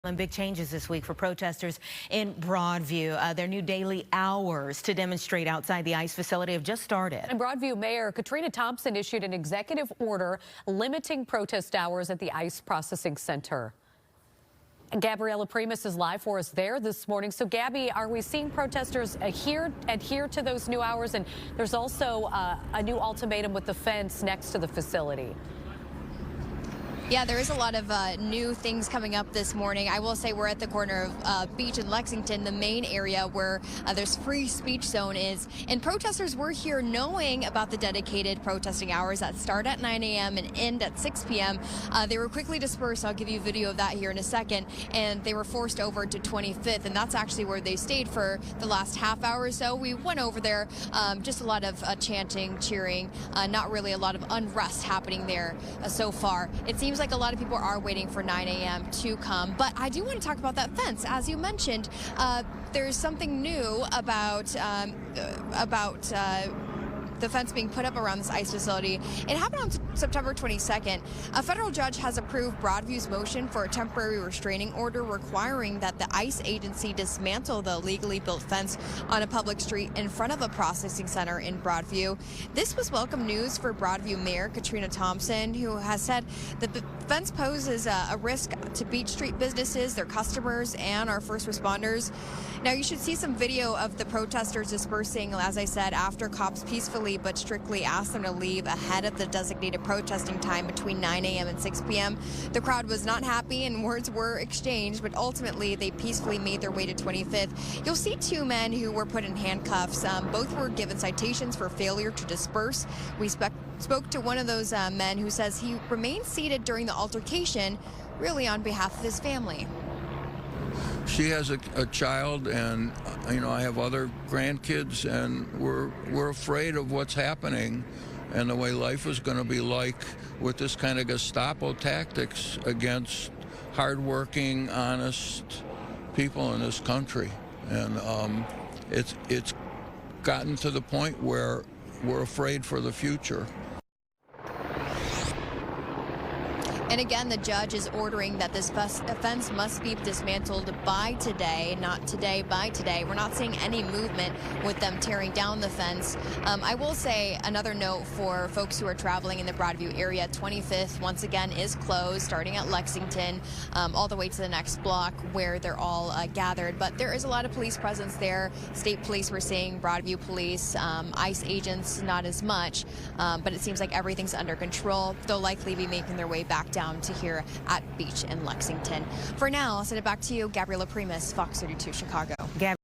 And big changes this week for protesters in Broadview. Their new daily hours to demonstrate outside the ICE facility have just started. And Broadview Mayor Katrina Thompson issued an executive order limiting protest hours at the ICE processing center. And Gabriella Primus is live for us there this morning. So, Gabby, are we seeing protesters adhere to those new hours? And there's also a new ultimatum with the fence next to the facility. Yeah, there is a lot of new things coming up this morning. I will say we're at the corner of Beach and Lexington, the main area where there's free speech zone is. And protesters were here knowing about the dedicated protesting hours that start at 9 a.m. and end at 6 p.m. They were quickly dispersed. I'll give you a video of that here in a second. And they were forced over to 25th, and that's actually where they stayed for the last half hour or so. We went over there, just a lot of chanting, cheering, not really a lot of unrest happening there so far. It seems like a lot of people are waiting for 9 a.m. to come, but I do want to talk about that fence. As you mentioned, there's something new about the fence being put up around this ICE facility. It happened on September 22nd. A federal judge has approved Broadview's motion for a temporary restraining order requiring that the ICE agency dismantle the illegally built fence on a public street in front of a processing center in Broadview. This was welcome news for Broadview Mayor Katrina Thompson, who has said that the fence poses a risk to Beach Street businesses, their customers, and our first responders. Now, you should see some video of the protesters dispersing, as I said, after cops peacefully but strictly asked them to leave ahead of the designated protesting time between 9 a.m. and 6 p.m. The crowd was not happy and words were exchanged, but ultimately they peacefully made their way to 25th. You'll see two men who were put in handcuffs. Both were given citations for failure to disperse. We spoke to one of those men who says he remained seated during the altercation, really on behalf of his family. She has a child, and I have other grandkids, and we're afraid of what's happening and the way life is going to be like with this kind of Gestapo tactics against hardworking, honest people in this country. And it's gotten to the point where we're afraid for the future. And again, the judge is ordering that this fence must be dismantled by today, not today, by today. We're not seeing any movement with them tearing down the fence. I will say another note for folks who are traveling in the Broadview area, 25th once again is closed, starting at Lexington, all the way to the next block where they're all gathered. But there is a lot of police presence there. State police we're seeing, Broadview police, ICE agents not as much, but it seems like everything's under control. They'll likely be making their way back down to here at Beach in Lexington. For now, I'll send it back to you, Gabriella Primus, Fox 32 Chicago.